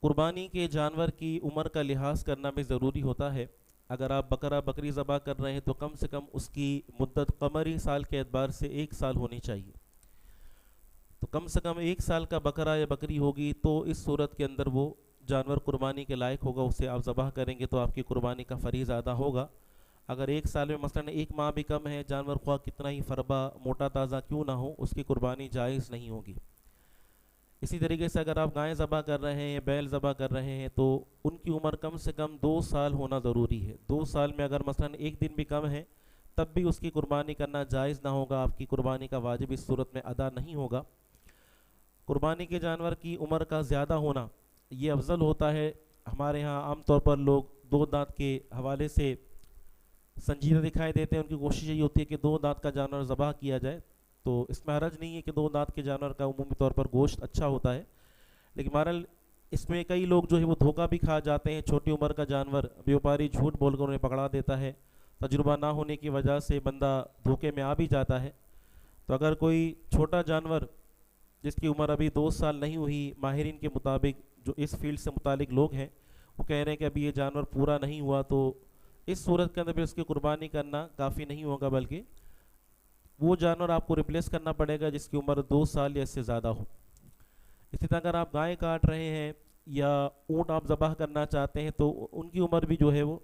قربانی کے جانور کی عمر کا لحاظ کرنا بھی ضروری ہوتا ہے۔ اگر آپ بکرا بکری ذبح کر رہے ہیں تو کم سے کم اس کی مدت قمری سال کے اعتبار سے 1 سال ہونی چاہیے۔ تو کم سے کم 1 سال کا بکرا یا بکری ہوگی تو اس صورت کے اندر وہ جانور قربانی کے لائق ہوگا، اسے آپ ذبح کریں گے تو آپ کی قربانی کا فریضہ ادا ہوگا۔ اگر 1 سال میں مثلاً 1 ماہ بھی کم ہے، جانور خواہ کتنا ہی فربا موٹا تازہ کیوں نہ ہو، اس کی قربانی جائز نہیں ہوگی۔ اسی طریقے سے اگر آپ گائیں ذبح کر رہے ہیں، بیل ذبح کر رہے ہیں تو ان کی عمر کم سے کم 2 سال ہونا ضروری ہے۔ 2 سال میں اگر مثلاً 1 دن بھی کم ہے تب بھی اس کی قربانی کرنا جائز نہ ہوگا، آپ کی قربانی کا واجب اس صورت میں ادا نہیں ہوگا۔ قربانی کے جانور کی عمر کا زیادہ ہونا یہ افضل ہوتا ہے۔ ہمارے ہاں عام طور پر لوگ 2 دانت کے حوالے سے سنجیدہ دکھائی دیتے ہیں، ان کی کوشش یہی ہوتی ہے کہ 2 دانت کا جانور ذبح کیا جائے، تو اس میں حرج نہیں ہے کہ 2 دانت کے جانور کا عمومی طور پر گوشت اچھا ہوتا ہے، لیکن بہرحال اس میں کئی لوگ جو ہے وہ دھوکہ بھی کھا جاتے ہیں۔ چھوٹی عمر کا جانور بیوپاری جھوٹ بول کر انہیں پکڑا دیتا ہے، تجربہ نہ ہونے کی وجہ سے بندہ دھوکے میں آ بھی جاتا ہے۔ تو اگر کوئی چھوٹا جانور جس کی عمر ابھی 2 سال نہیں ہوئی، ماہرین کے مطابق جو اس فیلڈ سے متعلق لوگ ہیں وہ کہہ رہے ہیں کہ ابھی یہ جانور پورا نہیں ہوا، تو اس صورت کے اندر بھی اس کی قربانی کرنا کافی نہیں ہوگا، بلکہ وہ جانور آپ کو ریپلیس کرنا پڑے گا جس کی عمر 2 سال یا اس سے زیادہ ہو۔ اسی طرح اگر آپ گائے کاٹ رہے ہیں یا اونٹ آپ ذبح کرنا چاہتے ہیں تو ان کی عمر بھی جو ہے وہ،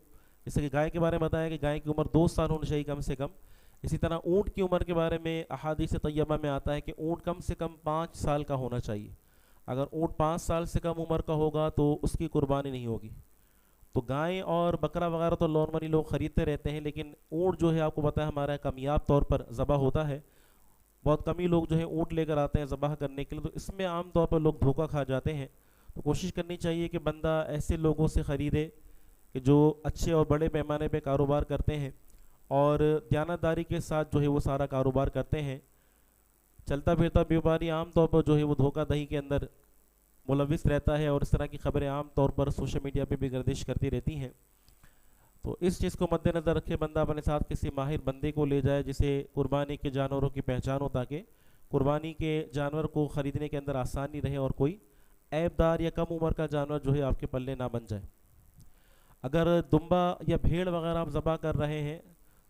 جیسے کہ گائے کے بارے میں بتایا کہ گائے کی عمر 2 سال ہونی چاہیے کم سے کم، اسی طرح اونٹ کی عمر کے بارے میں احادیث طیبہ میں آتا ہے کہ اونٹ کم سے کم 5 سال کا ہونا چاہیے۔ اگر اونٹ 5 سال سے کم عمر کا ہوگا تو اس کی قربانی نہیں ہوگی۔ تو گائے اور بکرا وغیرہ تو نارملی لوگ خریدتے رہتے ہیں، لیکن اونٹ جو ہے آپ کو پتہ ہے ہمارا کمیاب طور پر ذبح ہوتا ہے، بہت کم ہی لوگ جو ہے اونٹ لے کر آتے ہیں ذبح کرنے کے لیے، تو اس میں عام طور پر لوگ دھوکہ کھا جاتے ہیں۔ تو کوشش کرنی چاہیے کہ بندہ ایسے لوگوں سے خریدے کہ جو اچھے اور بڑے پیمانے پہ کاروبار کرتے ہیں اور دیانتداری کے ساتھ جو ہے وہ سارا کاروبار کرتے ہیں۔ چلتا پھرتا بیوپاری عام طور پر جو ہے وہ دھوکہ دہی کے اندر ملوث رہتا ہے، اور اس طرح کی خبریں عام طور پر سوشل میڈیا پہ بھی گردش کرتی رہتی ہیں۔ تو اس چیز کو مد نظر رکھے بندہ اپنے ساتھ کسی ماہر بندے کو لے جائے جسے قربانی کے جانوروں کی پہچان ہو، تاکہ قربانی کے جانور کو خریدنے کے اندر آسانی رہے اور کوئی عیب دار یا کم عمر کا جانور جو ہے آپ کے پلے نہ بن جائے۔ اگر دمبا یا بھیڑ وغیرہ آپ ذبح کر رہے ہیں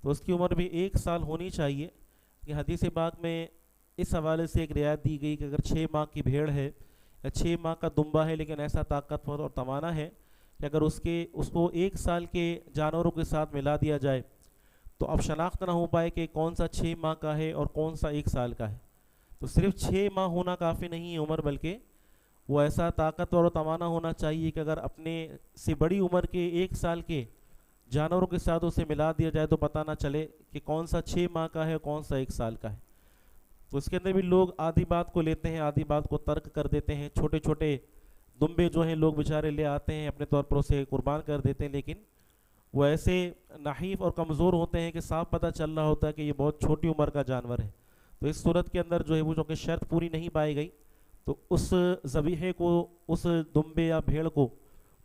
تو اس کی عمر بھی 1 سال ہونی چاہیے، کہ حدیث پاک میں اس حوالے سے ایک رعایت دی گئی کہ اگر 6 ماہ کی بھیڑ ہے یا 6 ماہ کا دمبا ہے لیکن ایسا طاقتور اور توانا ہے کہ اگر اس کو 1 سال کے جانوروں کے ساتھ ملا دیا جائے تو اب شناخت نہ ہو پائے کہ کون سا 6 ماہ کا ہے اور کون سا 1 سال کا ہے۔ تو صرف 6 ماہ ہونا کافی نہیں ہے عمر، بلکہ وہ ایسا طاقتور اور توانا ہونا چاہیے کہ اگر اپنے سے بڑی عمر کے 1 سال کے جانوروں کے ساتھ اسے ملا دیا جائے تو پتہ نہ چلے کہ کون سا 6 ماہ کا ہے کون سا 1 سال کا ہے۔ تو اس کے اندر بھی لوگ آدھی بات کو لیتے ہیں، آدھی بات کو ترک کر دیتے ہیں۔ چھوٹے چھوٹے دمبے جو ہیں لوگ بیچارے لے آتے ہیں، اپنے طور پر اسے قربان کر دیتے ہیں، لیکن وہ ایسے نحیف اور کمزور ہوتے ہیں کہ صاف پتہ چل رہا ہوتا ہے کہ یہ بہت چھوٹی عمر کا جانور ہے۔ تو اس صورت کے اندر جو ہے وہ جو کہ شرط پوری نہیں پائی گئی، تو اس ذبیحے کو، اس دمبے یا بھیڑ کو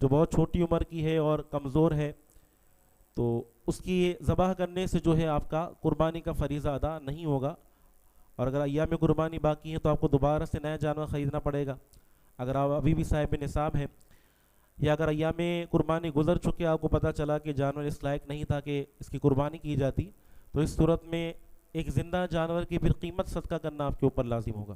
جو بہت چھوٹی عمر کی ہے اور کمزور ہے، تو اس کی ذبح کرنے سے جو ہے آپ کا قربانی کا فریضہ ادا نہیں ہوگا، اور اگر ایام قربانی باقی ہیں تو آپ کو دوبارہ سے نیا جانور خریدنا پڑے گا اگر آپ ابھی بھی صاحب نصاب ہیں، یا اگر ایام قربانی گزر چکے آپ کو پتہ چلا کہ جانور اس لائق نہیں تھا کہ اس کی قربانی کی جاتی، تو اس صورت میں ایک زندہ جانور کی پھر قیمت صدقہ کرنا آپ کے اوپر لازم ہوگا۔